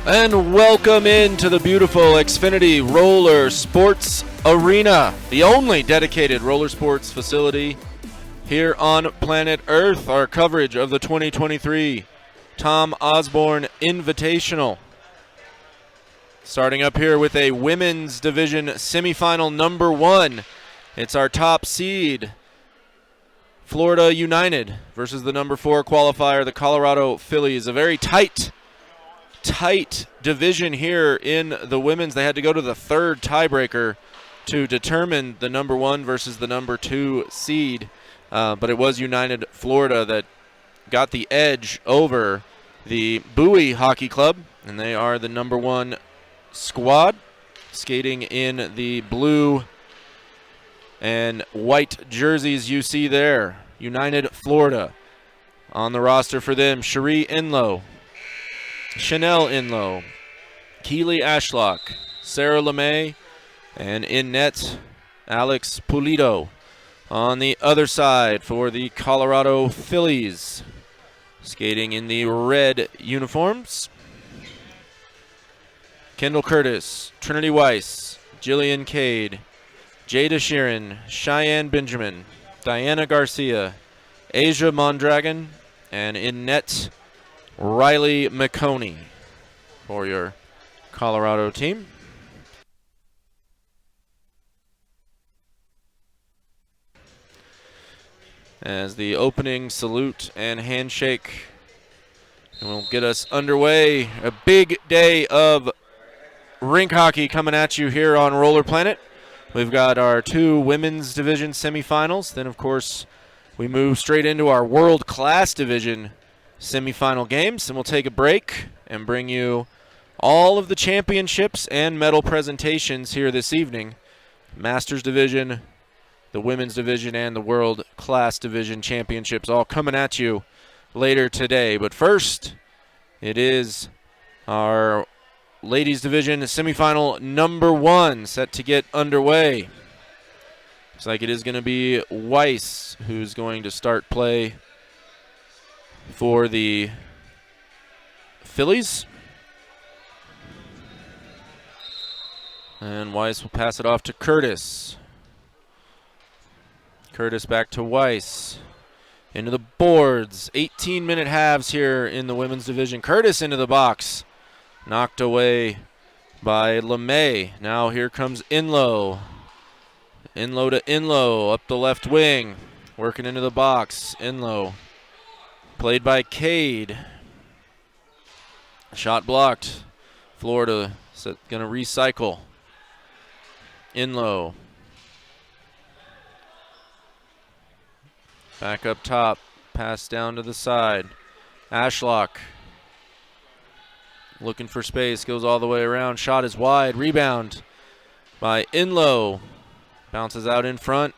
And welcome into the beautiful Xfinity Roller Sports Arena, the only dedicated roller sports facility here on planet Earth. Our coverage of the 2023 Tom Osborne Invitational. Starting up here with a women's division semifinal number 1. It's our top seed, Florida United, versus the number 4 qualifier, the Colorado Fillies. A very tight division here in the women's. They had to go to the third tiebreaker to determine the number 1 versus the number 2 seed. But it was United Florida that got the edge over the Bowie Hockey Club, and they are the number 1 squad, skating in the blue and white jerseys you see there. United Florida. On the roster for them, Cherie Inlow, Chanel Inlow, Keely Ashlock, Sarah LeMay, and in net, Alex Pulido. On the other side for the Colorado Fillies, skating in the red uniforms, Kendall Curtis, Trinity Weiss, Jillian Cade, Jada Sheeran, Cheyenne Benjamin, Diana Garcia, Asia Mondragon, and in net, Riley McConey for your Colorado team. As the opening salute and handshake will get us underway. A big day of rink hockey coming at you here on Roller Planet. We've got our 2 women's division semifinals. Then, of course, we move straight into our world class division semifinal games, and we'll take a break and bring you all of the championships and medal presentations here this evening. Masters division, the women's division, and the world class division championships all coming at you later today. But first, it is our ladies division semifinal number 1 set to get underway. Looks like it is going to be Weiss who's going to start play for the Phillies. And Weiss will pass it off to Curtis. Curtis back to Weiss. Into the boards. 18-minute halves here in the women's division. Curtis into the box. Knocked away by LeMay. Now here comes Inlow. Inlow to Inlow up the left wing. Working into the box. Inlow. Played by Cade. Shot blocked. Florida going to recycle. Inlow. Back up top. Pass down to the side. Ashlock. Looking for space. Goes all the way around. Shot is wide. Rebound by Inlow. Bounces out in front.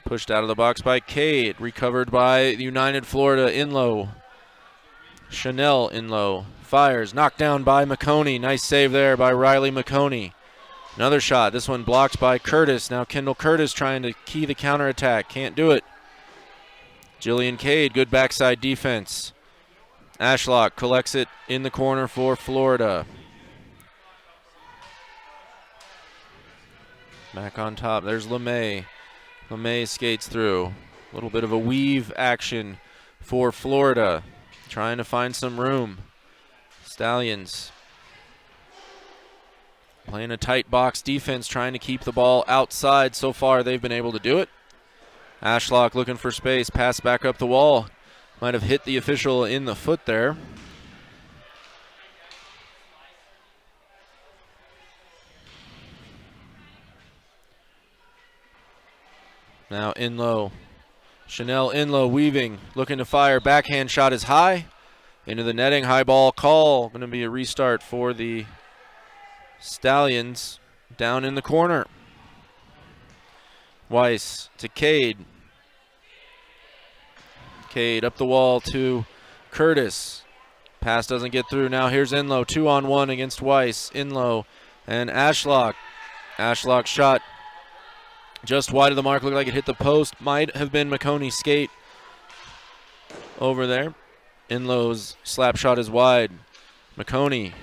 Pushed out of the box by Cade. Recovered by United Florida. Inlow. Chanel Inlow. Fires. Knocked down by McConey. Nice save there by Riley McConey. Another shot. This one blocked by Curtis. Now Kendall Curtis trying to key the counterattack. Can't do it. Jillian Cade. Good backside defense. Ashlock collects it in the corner for Florida. Back on top. There's LeMay. LeMay skates through. A little bit of a weave action for Florida. Trying to find some room. Stallions playing a tight box defense, trying to keep the ball outside. So far, they've been able to do it. Ashlock looking for space. Pass back up the wall. Might have hit the official in the foot there. Now Inlow. Chanel Inlow weaving, looking to fire. Backhand shot is high. Into the netting, high ball call. Going to be a restart for the Stallions down in the corner. Weiss to Cade. Cade up the wall to Curtis. Pass doesn't get through. Now here's Inlow, 2-on-1 against Weiss. Inlow and Ashlock. Ashlock shot just wide of the mark. Looked like it hit the post. Might have been McConey's skate over there. Inlow's slap shot is wide. McConey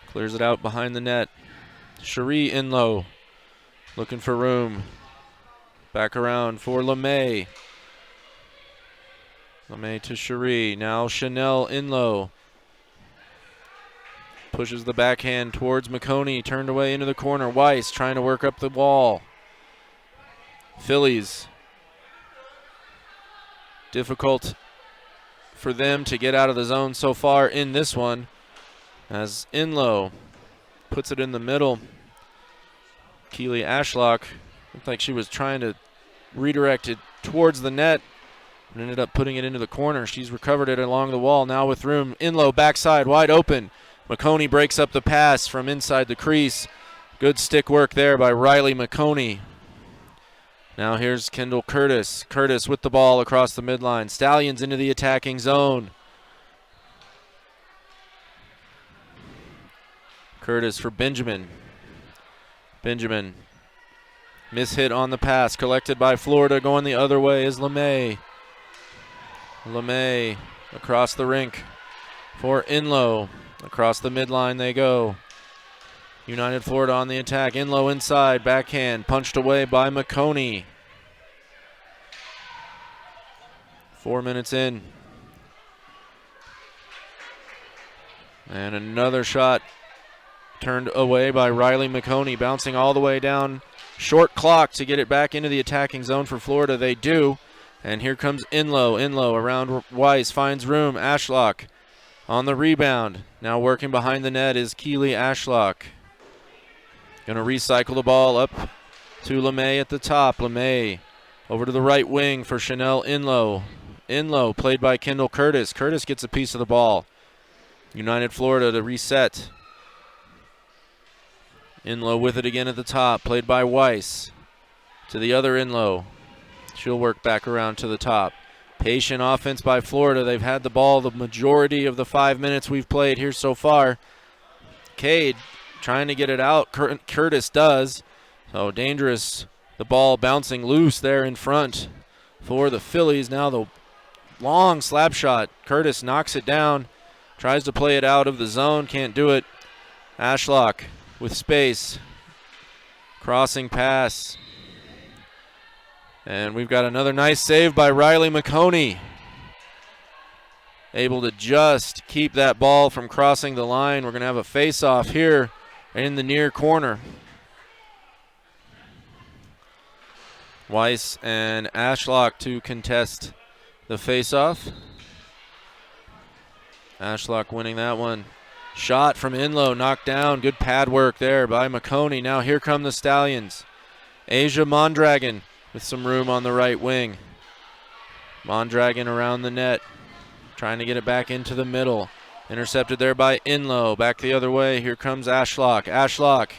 clears it out behind the net. Cherie in low, looking for room. Back around for LeMay. LeMay to Cherie. Now Chanel in low. Pushes the backhand towards McConey. Turned away into the corner. Weiss trying to work up the wall. Phillies. Difficult for them to get out of the zone so far in this one. As Inlow puts it in the middle. Keely Ashlock looked like she was trying to redirect it towards the net and ended up putting it into the corner. She's recovered it along the wall, now with room. Inlow backside, wide open. McConey breaks up the pass from inside the crease. Good stick work there by Riley McConey. Now here's Kendall Curtis. Curtis with the ball across the midline. Stallions into the attacking zone. Curtis for Benjamin. Benjamin. Mishit on the pass. Collected by Florida. Going the other way is LeMay. LeMay across the rink for Inlow. Across the midline they go. United Florida on the attack. Inlow inside. Backhand. Punched away by McConey. 4 minutes in. And another shot turned away by Riley McConey. Bouncing all the way down. Short clock to get it back into the attacking zone for Florida. They do. And here comes Inlow. Inlow around Weiss. Finds room. Ashlock on the rebound. Now working behind the net is Keely Ashlock. Going to recycle the ball up to LeMay at the top. LeMay over to the right wing for Chanel Inlow. Inlow played by Kendall Curtis. Curtis gets a piece of the ball. United Florida to reset. Inlow with it again at the top. Played by Weiss. To the other Inlow. She'll work back around to the top. Patient offense by Florida. They've had the ball the majority of the 5 minutes we've played here so far. Cade trying to get it out. Curtis does. So dangerous. The ball bouncing loose there in front for the Phillies. Now the long slap shot. Curtis knocks it down. Tries to play it out of the zone. Can't do it. Ashlock with space. Crossing pass. And we've got another nice save by Riley McConey. Able to just keep that ball from crossing the line. We're going to have a face-off here in the near corner. Weiss and Ashlock to contest the face-off. Ashlock winning that one. Shot from Inlow, knocked down. Good pad work there by McConey. Now here come the Stallions. Asia Mondragon with some room on the right wing. Mondragon around the net. Trying to get it back into the middle. Intercepted there by Inlow. Back the other way. Here comes Ashlock. Ashlock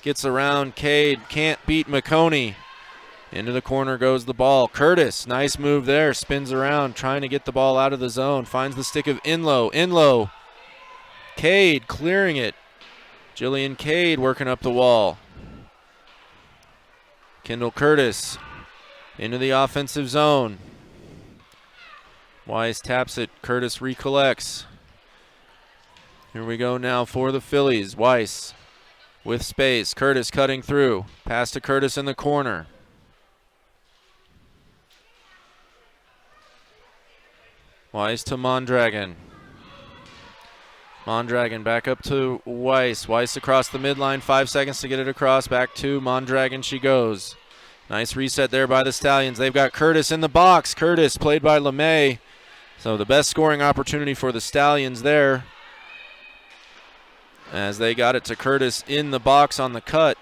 gets around Cade. Can't beat McConey. Into the corner goes the ball. Curtis, nice move there. Spins around, trying to get the ball out of the zone. Finds the stick of Inlow. Inlow. Cade clearing it. Jillian Cade working up the wall. Kendall Curtis into the offensive zone. Weiss taps it. Curtis recollects. Here we go now for the Phillies. Weiss with space. Curtis cutting through. Pass to Curtis in the corner. Weiss to Mondragon. Mondragon back up to Weiss. Weiss across the midline. 5 seconds to get it across. Back to Mondragon she goes. Nice reset there by the Stallions. They've got Curtis in the box. Curtis played by LeMay. So the best scoring opportunity for the Stallions there, as they got it to Curtis in the box on the cut.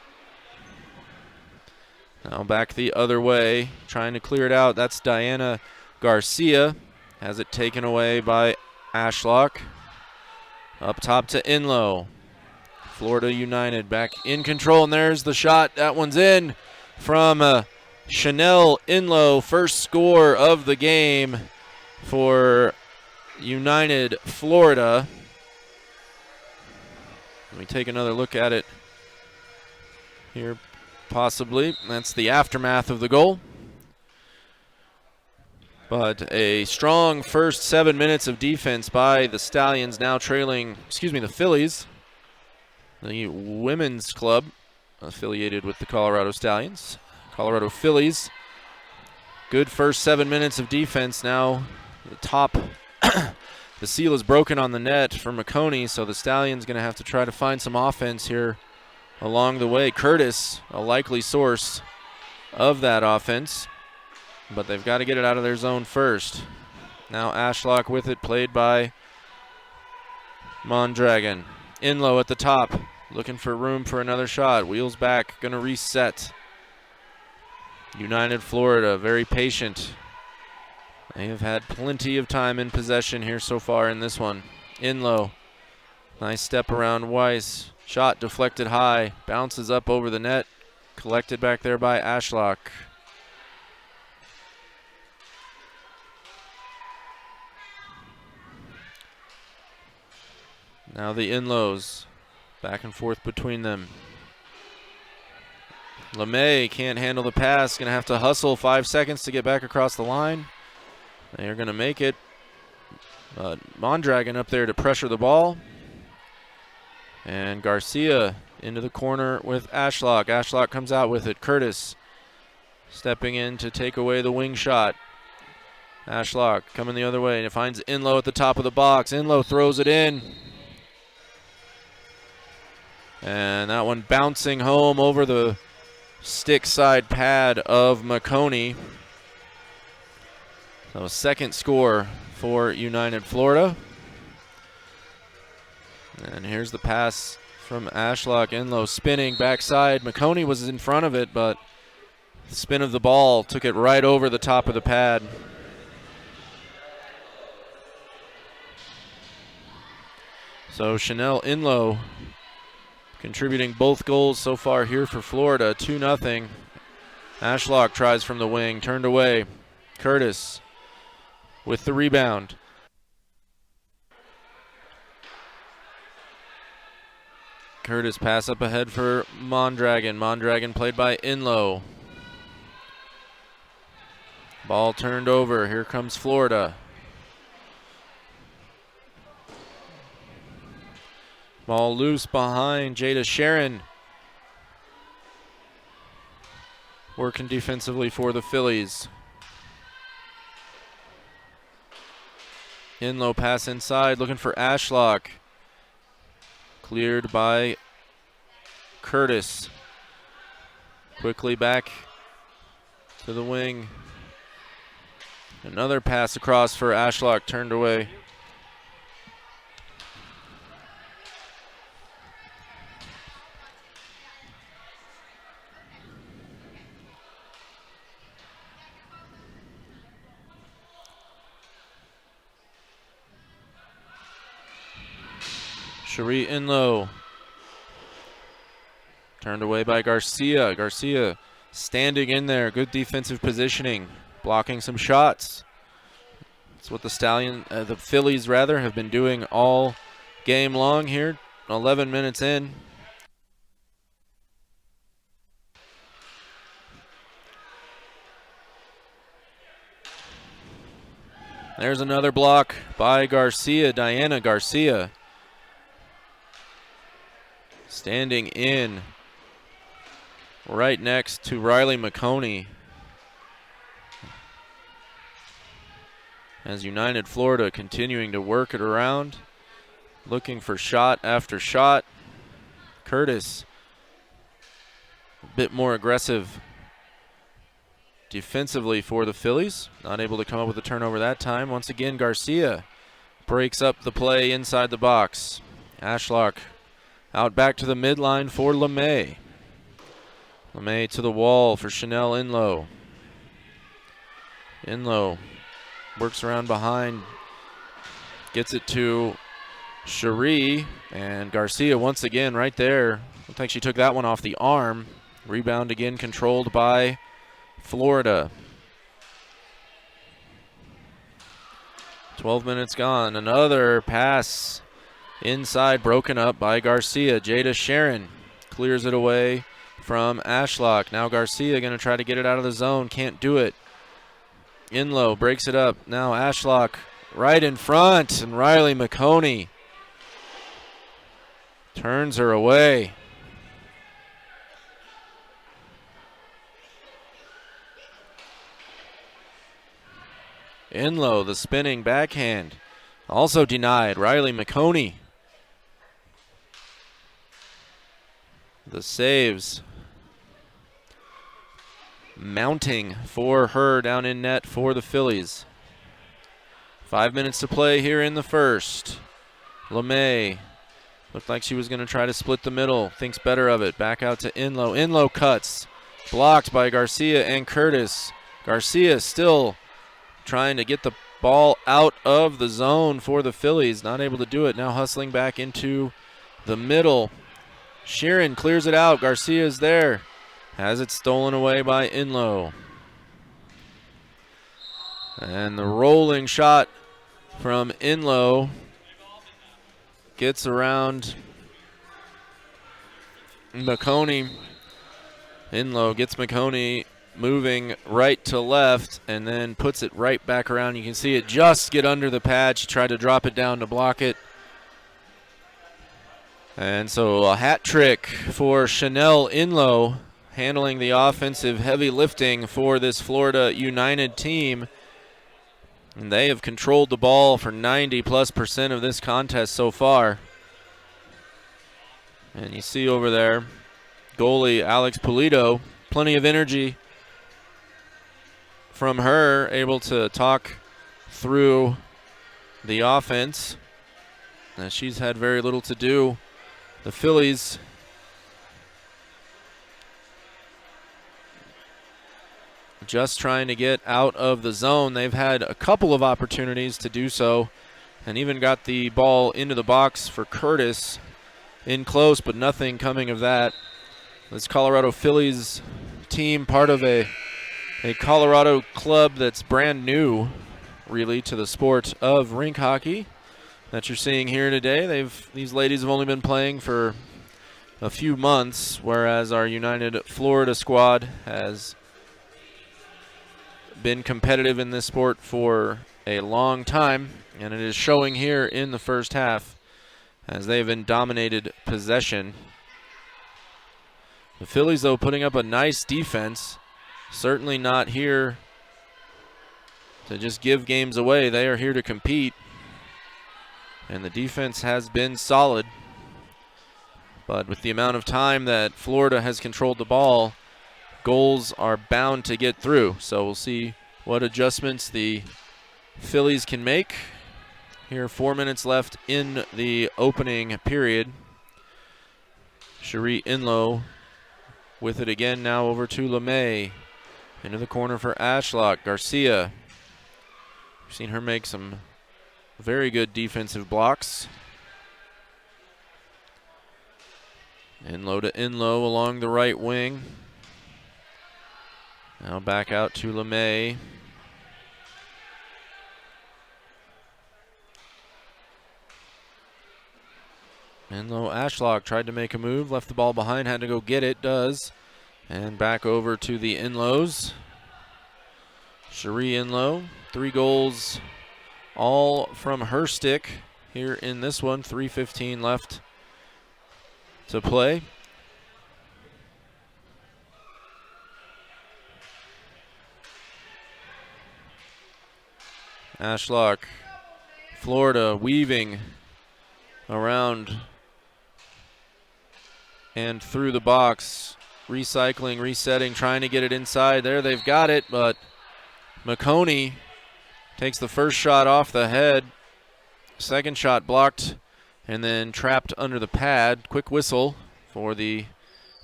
Now back the other way, trying to clear it out. That's Diana Garcia. Has it taken away by Ashlock. Up top to Inlow. Florida United back in control, and there's the shot. That one's in from Chanel Inlow. First score of the game for United Florida. Let me take another look at it here, possibly. That's the aftermath of the goal But a strong first 7 minutes of defense by the Stallions, now trailing, the Phillies, the women's club affiliated with the Colorado Stallions. Colorado Fillies. Good first 7 minutes of defense. Now the top, the seal is broken on the net for McConey, so the Stallions going to have to try to find some offense here along the way. Curtis, a likely source of that offense, but they've got to get it out of their zone first. Now Ashlock with it, played by Mondragon. Inlow at the top, looking for room for another shot. Wheels back, going to reset. United Florida, very patient. They have had plenty of time in possession here so far in this one. Inlow, nice step around Weiss. Shot deflected high, bounces up over the net. Collected back there by Ashlock. Now the Inlows, back and forth between them. LeMay can't handle the pass, going to have to hustle 5 seconds to get back across the line. They are going to make it. Mondragon up there to pressure the ball. And Garcia into the corner with Ashlock. Ashlock comes out with it. Curtis stepping in to take away the wing shot. Ashlock coming the other way, and it finds Inlow at the top of the box. Inlow throws it in. And that one bouncing home over the stick side pad of McConey. So second score for United Florida. And here's the pass from Ashlock. Inlow spinning backside. McConey was in front of it, but the spin of the ball took it right over the top of the pad. So Chanel Inlow contributing both goals so far here for Florida, 2-0. Ashlock tries from the wing, turned away. Curtis with the rebound. Curtis pass up ahead for Mondragon. Mondragon played by Inlow. Ball turned over. Here comes Florida. Ball loose behind Jada Sharon. Working defensively for the Phillies. Inlow pass inside, looking for Ashlock. Cleared by Curtis. Quickly back to the wing. Another pass across for Ashlock, turned away. Cherie Inlow. Turned away by Garcia. Garcia standing in there. Good defensive positioning. Blocking some shots. That's what the Phillies rather, have been doing all game long here. 11 minutes in. There's another block by Garcia, Diana Garcia. Standing in right next to Riley McConey. As United Florida continuing to work it around, looking for shot after shot. Curtis, a bit more aggressive defensively for the Phillies. Not able to come up with a turnover that time. Once again, Garcia breaks up the play inside the box. Ashlock out back to the midline for LeMay. LeMay to the wall for Chanel Inlow. Inlow works around behind, gets it to Cherie, and Garcia once again right there. Looks like she took that one off the arm. Rebound again controlled by Florida. 12 minutes gone. Another pass inside, broken up by Garcia. Jada Sharon clears it away from Ashlock. Now Garcia going to try to get it out of the zone. Can't do it. Inlow breaks it up. Now Ashlock right in front, and Riley McConey turns her away. Inlow, the spinning backhand, also denied. Riley McConey, the saves mounting for her down in net for the Phillies. 5 minutes to play here in the first. LeMay looked like she was going to try to split the middle. Thinks better of it. Back out to Inlow. Inlow cuts. Blocked by Garcia and Curtis. Garcia still trying to get the ball out of the zone for the Phillies. Not able to do it. Now hustling back into the middle. Sheeran clears it out. Garcia's there. Has it stolen away by Inlow. And the rolling shot from Inlow gets around McConey. Inlow gets McConey moving right to left and then puts it right back around. You can see it just get under the pad. She tried to drop it down to block it. And so a hat trick for Chanel Inlow, handling the offensive heavy lifting for this Florida United team. And they have controlled the ball for 90+% of this contest so far. And you see over there, goalie Alex Pulido, plenty of energy from her, able to talk through the offense. And she's had very little to do. The Phillies just trying to get out of the zone. They've had a couple of opportunities to do so and even got the ball into the box for Curtis in close, but nothing coming of that. This Colorado Phillies team, part of a Colorado club that's brand new, really, to the sport of rink hockey that you're seeing here today. These ladies have only been playing for a few months, whereas our United Florida squad has been competitive in this sport for a long time, and it is showing here in the first half as they've been dominated possession. The Phillies, though, putting up a nice defense. Certainly not here to just give games away. They are here to compete, and the defense has been solid. But with the amount of time that Florida has controlled the ball, goals are bound to get through. So we'll see what adjustments the Phillies can make. Here, 4 minutes left in the opening period. Cherie Inlow with it again, now over to LeMay. Into the corner for Ashlock. Garcia. We've seen her make some very good defensive blocks. Inlow to Inlow along the right wing. Now back out to LeMay. Inlow, Ashlock tried to make a move, left the ball behind, had to go get it, does. And back over to the Inlows. Cherie Inlow, 3 goals, all from her stick here in this one. 3:15 left to play. Ashlock, Florida weaving around and through the box, recycling, resetting, trying to get it inside. There, they've got it, but McConey takes the first shot off the head. Second shot blocked and then trapped under the pad. Quick whistle for the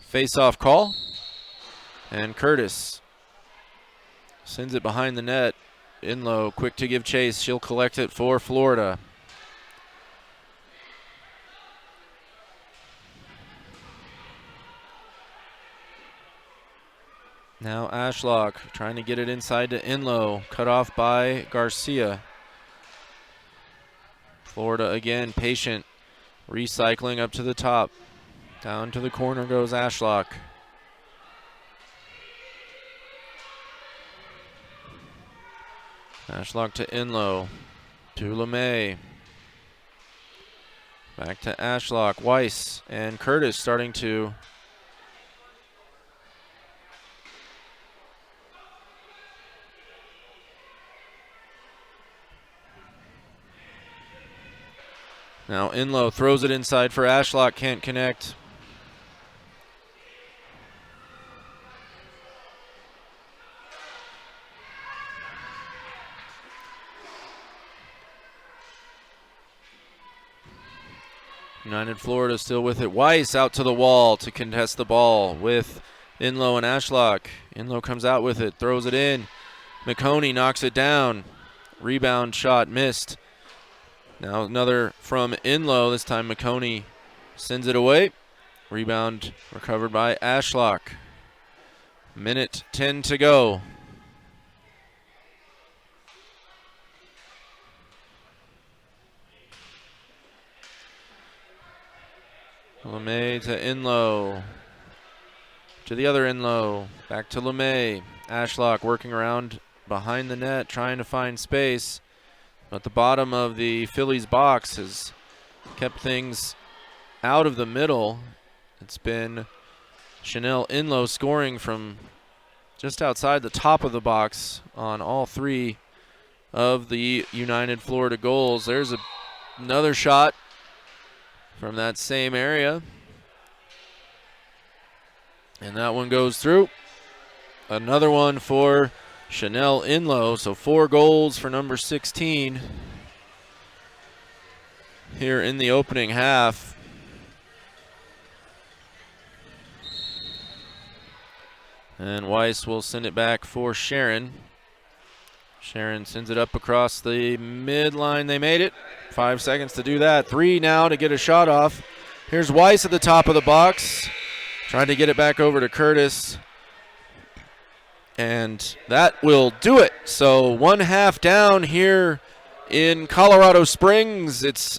face-off call. And Curtis sends it behind the net. Inlow quick to give chase. She'll collect it for Florida. Now Ashlock trying to get it inside to Inlow. Cut off by Garcia. Florida again patient. Recycling up to the top. Down to the corner goes Ashlock. Ashlock to Inlow. To LeMay. Back to Ashlock. Weiss and Curtis starting to now Inlow throws it inside for Ashlock. Can't connect. United Florida still with it. Weiss out to the wall to contest the ball with Inlow and Ashlock. Inlow comes out with it, throws it in. McConey knocks it down. Rebound shot missed. Now another from Inlow. This time McConey sends it away. Rebound recovered by Ashlock. Minute 10 to go. LeMay to Inlow. To the other Inlow. Back to LeMay. Ashlock working around behind the net, trying to find space. But the bottom of the Phillies box has kept things out of the middle. It's been Chanel Inlow scoring from just outside the top of the box on all three of the United Florida goals. There's another shot from that same area. And that one goes through. Another one for Chanel Inlow. So 4 goals for number 16 here in the opening half. And Weiss will send it back for Sharon. Sharon sends it up across the midline. They made it. 5 seconds to do that. 3 now to get a shot off. Here's Weiss at the top of the box. Trying to get it back over to Curtis. And that will do it. So 1 half down here in Colorado Springs. It's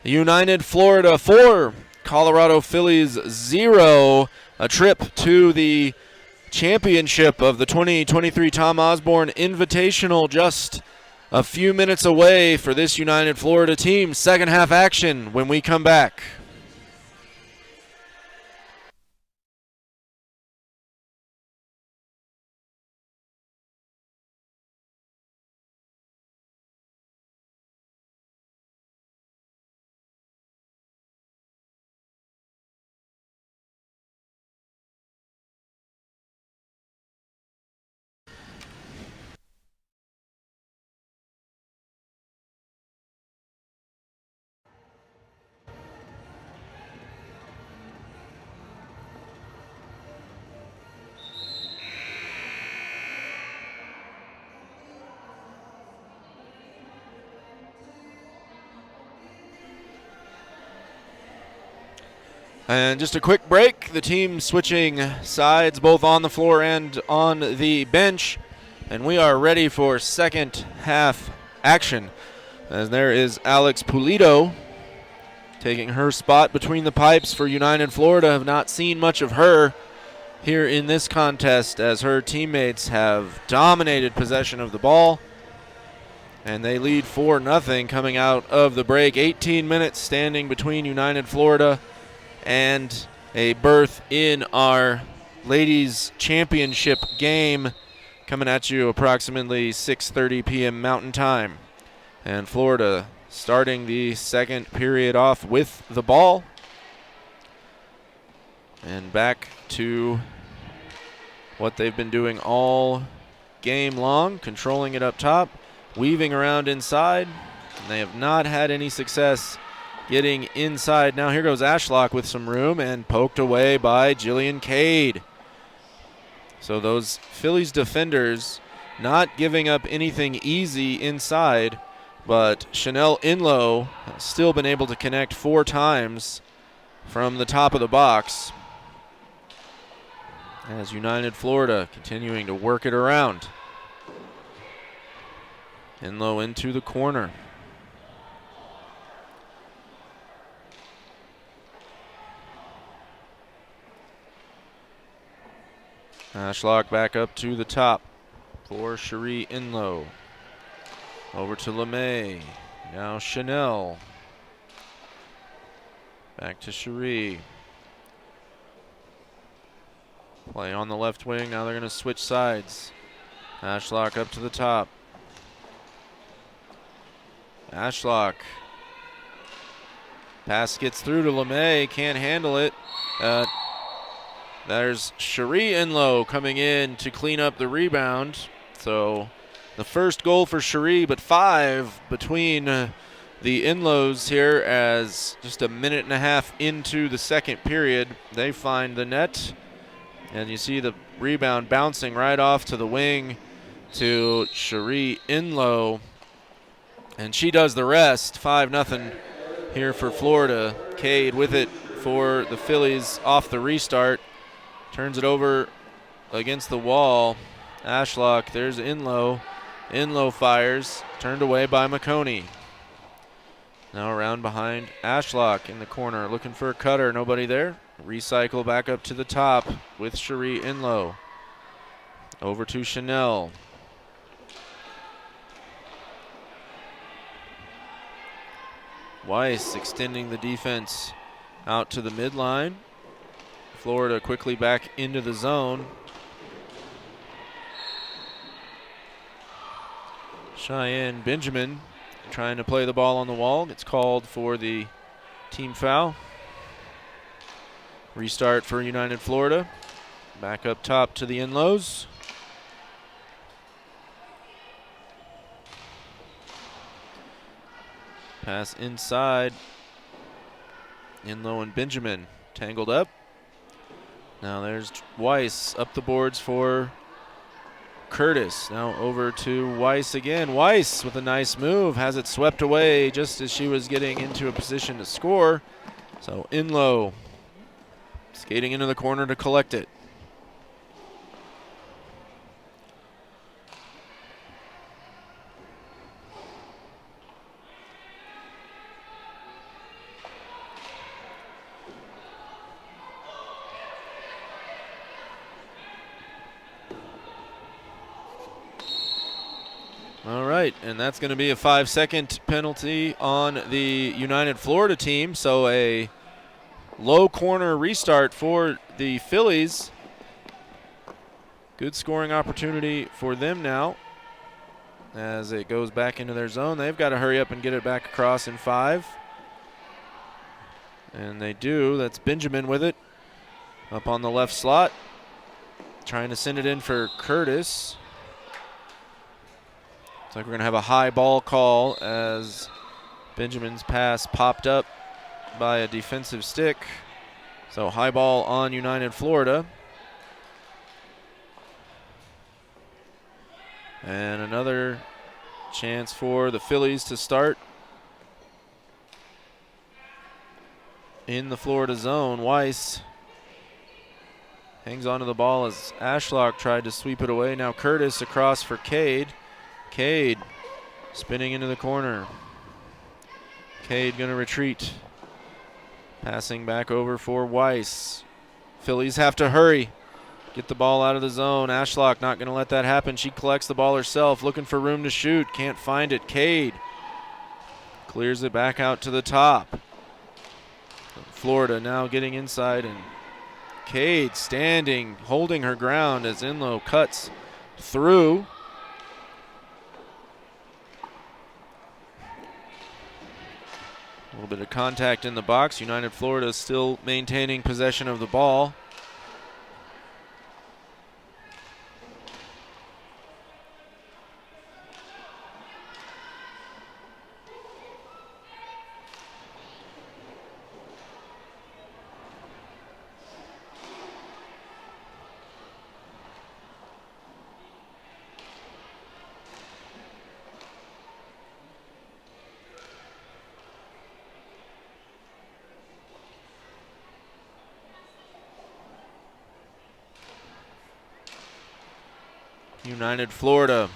United Florida 4, Colorado Fillies 0. A trip to the championship of the 2023 Tom Osborne Invitational just a few minutes away for this United Florida team. Second half action when we come back. And just a quick break. The team switching sides both on the floor and on the bench. And we are ready for second half action. As there is Alex Pulido taking her spot between the pipes for United Florida. Have not seen much of her here in this contest as her teammates have dominated possession of the ball. And they lead 4-0 coming out of the break. 18 minutes standing between United Florida and a berth in our ladies championship game coming at you approximately 6:30 p.m. Mountain Time. And Florida starting the second period off with the ball. And back to what they've been doing all game long, controlling it up top, weaving around inside, and they have not had any success getting inside. Now here goes Ashlock with some room and poked away by Jillian Cade. So those Phillies defenders not giving up anything easy inside, but Chanel Inlow has still been able to connect 4 times from the top of the box. As United Florida continuing to work it around. Inlow into the corner. Ashlock back up to the top for Cherie Inlow. Over to LeMay. Now Chanel. Back to Cherie. Play on the left wing. Now they're going to switch sides. Ashlock up to the top. Ashlock. Pass gets through to LeMay. Can't handle it. There's Cherie Inlow coming in to clean up the rebound. So the first goal for Cherie, but 5 between the Inlows here as just a minute and a half into the second period. They find the net. And you see the rebound bouncing right off to the wing to Cherie Inlow. And she does the rest. 5-0 here for Florida. Cade with it for the Phillies off the restart. Turns it over against the wall. Ashlock, there's Inlow. Inlow fires. Turned away by McConey. Now around behind Ashlock in the corner. Looking for a cutter. Nobody there. Recycle back up to the top with Cherie Inlow. Over to Chanel. Weiss extending the defense out to the midline. Florida quickly back into the zone. Cheyenne Benjamin trying to play the ball on the wall. Gets called for the team foul. Restart for United Florida. Back up top to the Inlows. Pass inside. Inlow and Benjamin tangled up. Now there's Weiss up the boards for Curtis. Now over to Weiss again. Weiss with a nice move. Has it swept away just as she was getting into a position to score. So Inlow skating into the corner to collect it. All right, and that's going to be a 5-second penalty on the United Florida team. So a low corner restart for the Phillies. Good scoring opportunity for them now as it goes back into their zone. They've got to hurry up and get it back across in 5. And they do. That's Benjamin with it up on the left slot. Trying to send it in for Curtis. Looks like we're going to have a high ball call as Benjamin's pass popped up by a defensive stick. So high ball on United Florida. And another chance for the Phillies to start in the Florida zone. Weiss hangs onto the ball as Ashlock tried to sweep it away. Now Curtis across for Cade. Cade spinning into the corner. Cade going to retreat. Passing back over for Weiss. Phillies have to hurry. Get the ball out of the zone. Ashlock not going to let that happen. She collects the ball herself, looking for room to shoot. Can't find it. Cade clears it back out to the top. Florida now getting inside, and Cade standing, holding her ground as Inlow cuts through. A little bit of contact in the box. United Florida still maintaining possession of the ball. United Florida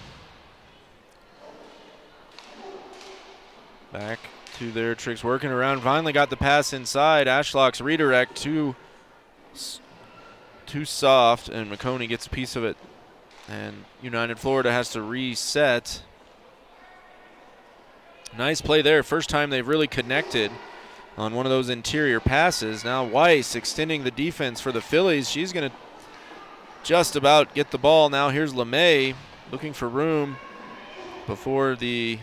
back to their tricks, working around. Finally got the pass inside. Ashlock's redirect too soft, and McConey gets a piece of it. And United Florida has to reset. Nice play there. First time they've really connected on one of those interior passes. Now Weiss extending the defense for the Phillies. She's going to just about get the ball. Now here's LeMay looking for room before the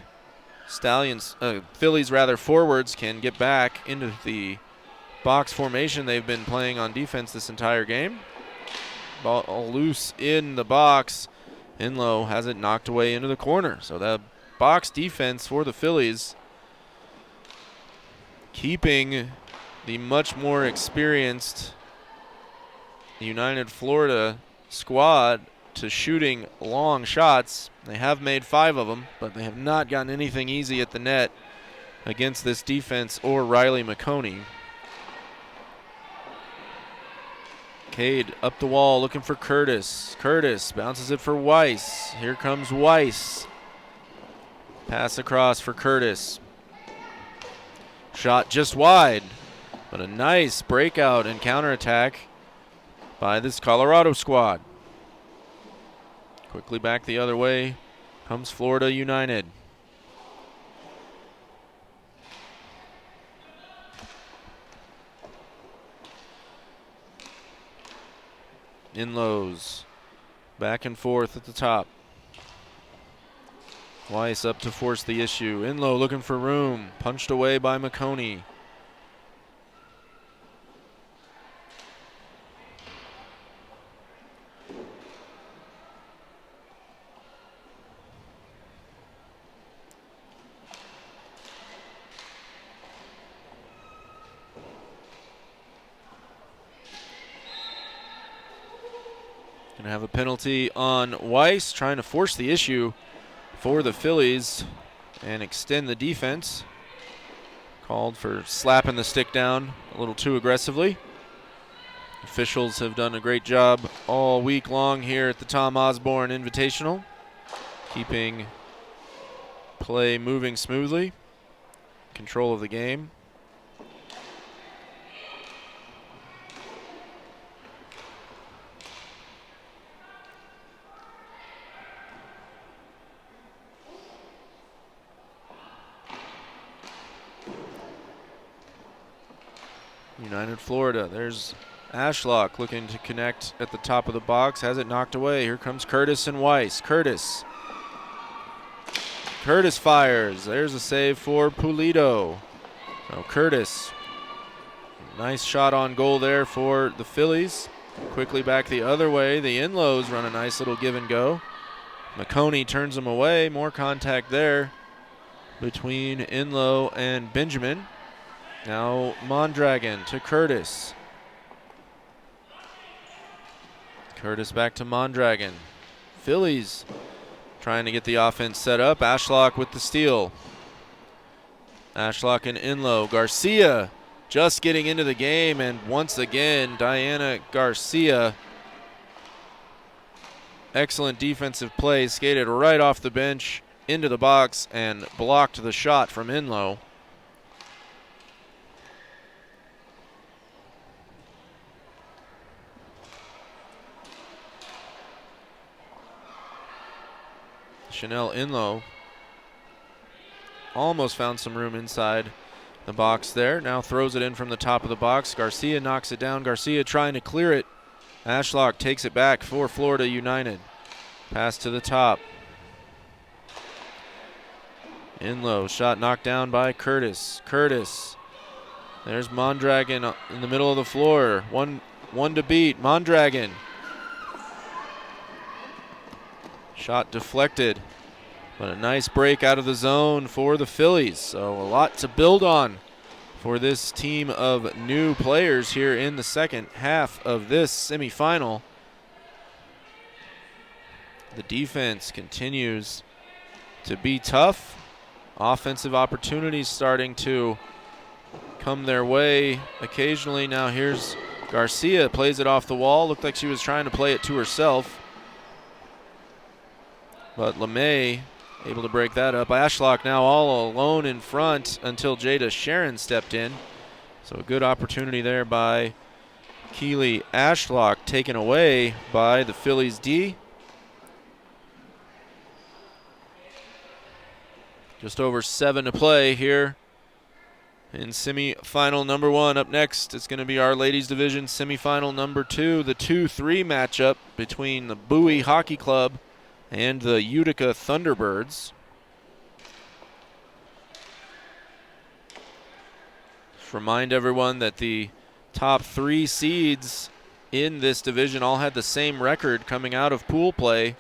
Phillies forwards can get back into the box formation they've been playing on defense this entire game. Ball all loose in the box. Inlow has it knocked away into the corner. So the box defense for the Phillies keeping the much more experienced United Florida squad to shooting long shots. They have made 5 of them, but they have not gotten anything easy at the net against this defense or Riley McConey. Cade up the wall looking for Curtis. Curtis bounces it for Weiss. Here comes Weiss. Pass across for Curtis. Shot just wide, but a nice breakout and counterattack by this Colorado squad. Quickly back the other way comes Florida United. Inlows back and forth at the top. Weiss up to force the issue. Inlow looking for room. Punched away by McConey. Gonna have a penalty on Weiss, trying to force the issue for the Phillies and extend the defense. Called for slapping the stick down a little too aggressively. Officials have done a great job all week long here at the Tom Osborne Invitational, keeping play moving smoothly, control of the game. United Florida, there's Ashlock looking to connect at the top of the box, has it knocked away. Here comes Curtis and Weiss. Curtis fires. There's a save for Pulido. So Curtis, nice shot on goal there for the Phillies. Quickly back the other way. The Inlows run a nice little give and go. McConey turns them away. More contact there between Inlow and Benjamin. Now Mondragon to Curtis. Curtis back to Mondragon. Phillies trying to get the offense set up. Ashlock with the steal. Ashlock and Inlow. Garcia just getting into the game, and once again, Diana Garcia. Excellent defensive play. Skated right off the bench into the box and blocked the shot from Inlow. Chanel Inlow almost found some room inside the box there. Now throws it in from the top of the box. Garcia knocks it down. Garcia trying to clear it. Ashlock takes it back for Florida United. Pass to the top. Inlow, shot knocked down by Curtis. Curtis. There's Mondragon in the middle of the floor. One to beat. Mondragon. Shot deflected, but a nice break out of the zone for the Phillies. So a lot to build on for this team of new players here in the second half of this semifinal. The defense continues to be tough. Offensive opportunities starting to come their way occasionally. Now here's Garcia, plays it off the wall. Looked like she was trying to play it to herself, but LeMay able to break that up. Ashlock now all alone in front until Jada Sharon stepped in. So a good opportunity there by Keely Ashlock, taken away by the Phillies D. Just over 7 to play here in semifinal number 1. Up next, it's going to be our ladies division semifinal number 2, the 2-3 matchup between the Bowie Hockey Club and the Utica Thunderbirds. Just remind everyone that the top 3 seeds in this division all had the same record coming out of pool play.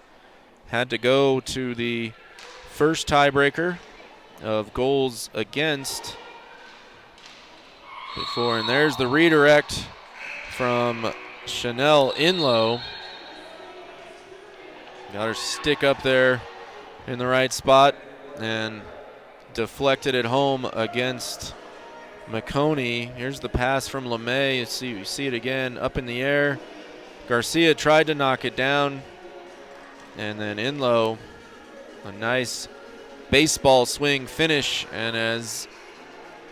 Had to go to the first tiebreaker of goals against before, and there's the redirect from Chanel Inlow. Got her stick up there in the right spot and deflected it home against McConey. Here's the pass from LeMay. You see it again up in the air. Garcia tried to knock it down, and then Inlow, a nice baseball swing finish. And as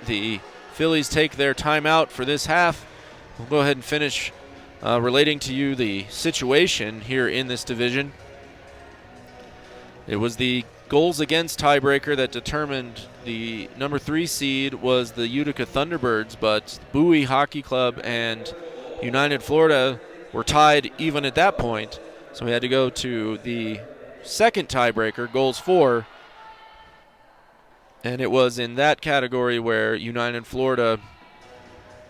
the Phillies take their timeout for this half, we'll go ahead and finish relating to you the situation here in this division. It was the goals against tiebreaker that determined the number 3 seed was the Utica Thunderbirds, but Bowie Hockey Club and United Florida were tied even at that point. So we had to go to the second tiebreaker, goals for, and it was in that category where United Florida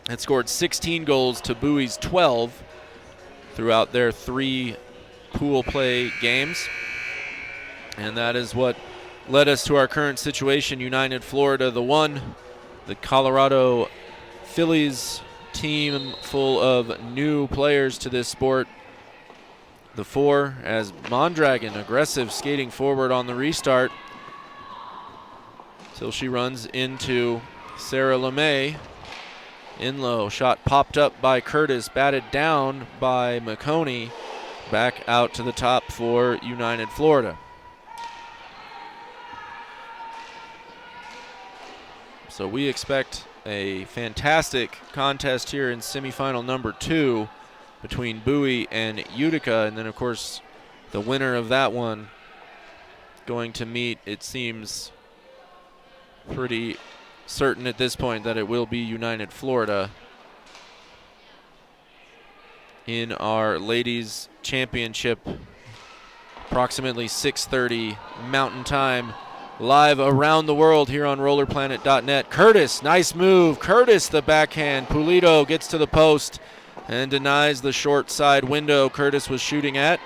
had scored 16 goals to Bowie's 12 throughout their 3 pool play games. And that is what led us to our current situation. United Florida, the 1, the Colorado Fillies team full of new players to this sport, the 4, as Mondragon, aggressive skating forward on the restart till she runs into Sarah LeMay. Inlow, shot popped up by Curtis, batted down by McConey, back out to the top for United Florida. So we expect a fantastic contest here in semifinal number 2 between Bowie and Utica, and then of course the winner of that one going to meet, it seems pretty certain at this point that it will be United Florida in our ladies championship, approximately 6:30 Mountain Time, live around the world here on rollerplanet.net. Curtis, nice move. Curtis, the backhand. Pulido gets to the post and denies the short side window Curtis was shooting at.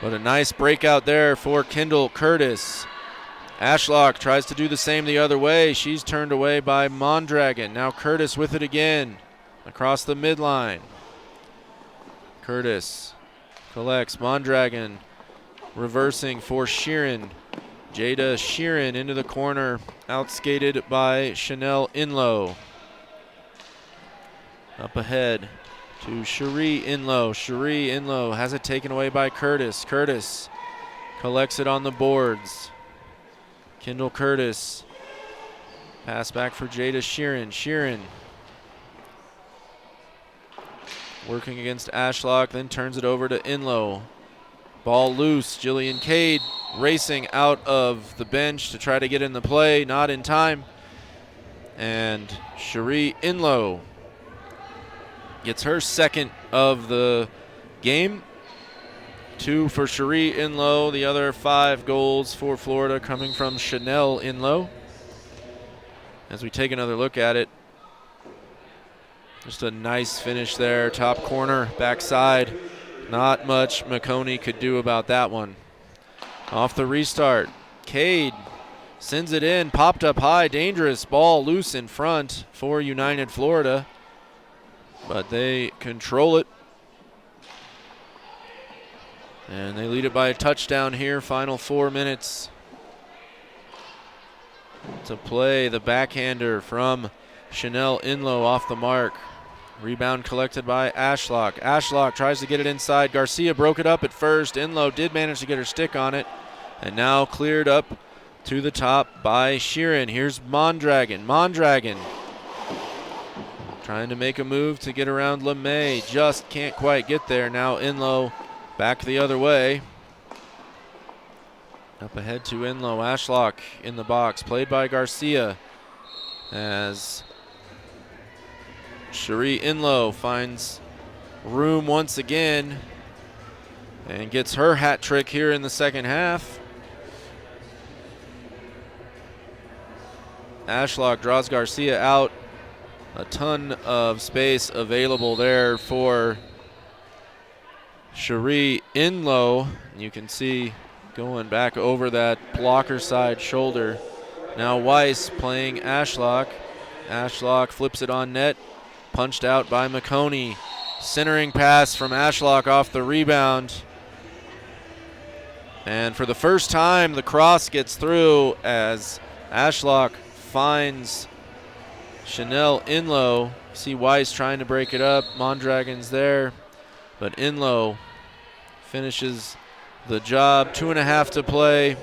But a nice breakout there for Kendall Curtis. Ashlock tries to do the same the other way. She's turned away by Mondragon. Now Curtis with it again across the midline. Curtis collects. Mondragon reversing for Sheeran. Jada Sheeran into the corner, outskated by Chanel Inlow. Up ahead to Cherie Inlow. Cherie Inlow has it taken away by Curtis. Curtis collects it on the boards. Kendall Curtis. Pass back for Jada Sheeran. Sheeran working against Ashlock, then turns it over to Inlow. Ball loose. Jillian Cade racing out of the bench to try to get in the play. Not in time. And Cherie Inlow gets her second of the game. 2 for Cherie Inlow. The other 5 goals for Florida coming from Chanel Inlow. As we take another look at it, just a nice finish there. Top corner, backside. Not much McConey could do about that one. Off the restart, Cade sends it in, popped up high, dangerous ball loose in front for United Florida, but they control it. And they lead it by a touchdown here, final 4 minutes to play. The backhander from Chanel Inlow off the mark. Rebound collected by Ashlock. Ashlock tries to get it inside. Garcia broke it up at first. Inlow did manage to get her stick on it. And now cleared up to the top by Sheeran. Here's Mondragon. Mondragon trying to make a move to get around LeMay. Just can't quite get there. Now Inlow back the other way. Up ahead to Inlow. Ashlock in the box, played by Garcia, as Cherie Inlow finds room once again and gets her hat trick here in the second half. Ashlock draws Garcia out. A ton of space available there for Cherie Inlow. You can see going back over that blocker side shoulder. Now Weiss playing Ashlock. Ashlock flips it on net. Punched out by McConey. Centering pass from Ashlock off the rebound. And for the first time, the cross gets through as Ashlock finds Chanel Inlow. See Weiss trying to break it up. Mondragon's there. But Inlow finishes the job. 2.5 to play.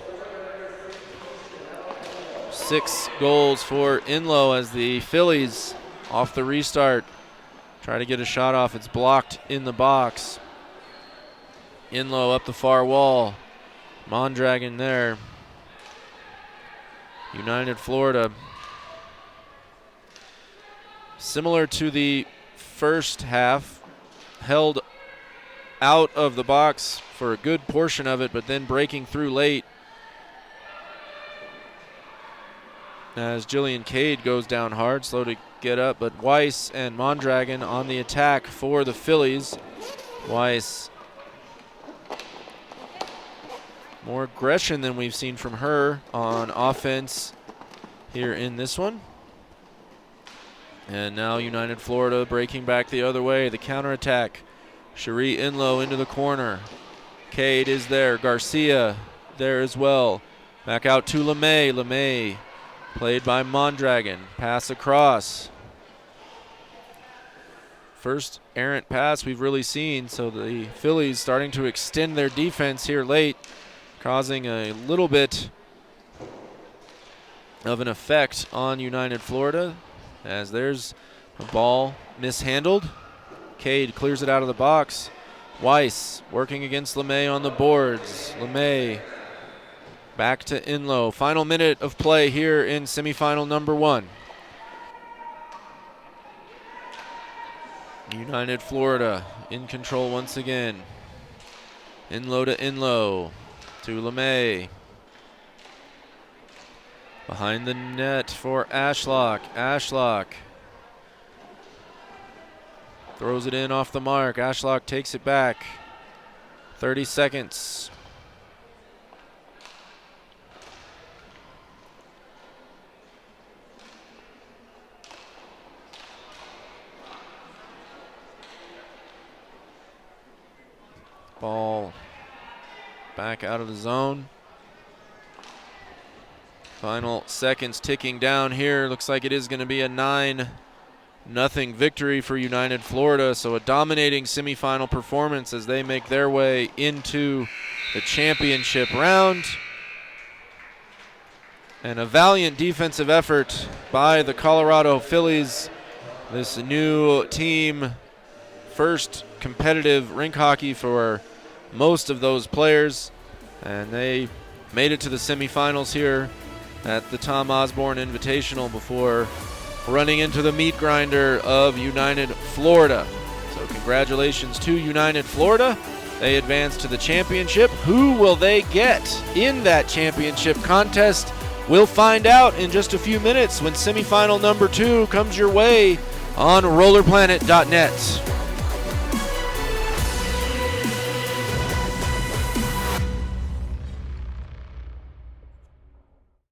6 goals for Inlow as the Phillies off the restart try to get a shot off. It's blocked in the box. Inlow up the far wall. Mondragon there. United Florida. Similar to the first half, held out of the box for a good portion of it, but then breaking through late as Jillian Cade goes down hard, slow to get up. But Weiss and Mondragon on the attack for the Phillies. Weiss, more aggression than we've seen from her on offense here in this one. And now United Florida breaking back the other way. The counterattack. Cherie Inlow into the corner. Cade is there. Garcia there as well. Back out to LeMay. LeMay played by Mondragon. Pass across. First errant pass we've really seen. So the Phillies starting to extend their defense here late, causing a little bit of an effect on United Florida. As there's a ball mishandled. Cade clears it out of the box. Weiss working against LeMay on the boards. LeMay back to Inlow. Final minute of play here in semifinal number 1. United Florida in control once again. Inlow to Inlow to LeMay. Behind the net for Ashlock. Ashlock throws it in off the mark. Ashlock takes it back. 30 seconds. Ball back out of the zone. Final seconds ticking down here. Looks like it is going to be a 9-0 victory for United Florida. So a dominating semifinal performance as they make their way into the championship round. And a valiant defensive effort by the Colorado Fillies. This new team, first competitive rink hockey for most of those players. And they made it to the semifinals here at the Tom Osborne Invitational before running into the meat grinder of United Florida. So congratulations to United Florida. They advance to the championship. Who will they get in that championship contest? We'll find out in just a few minutes when semifinal number 2 comes your way on rollerplanet.net.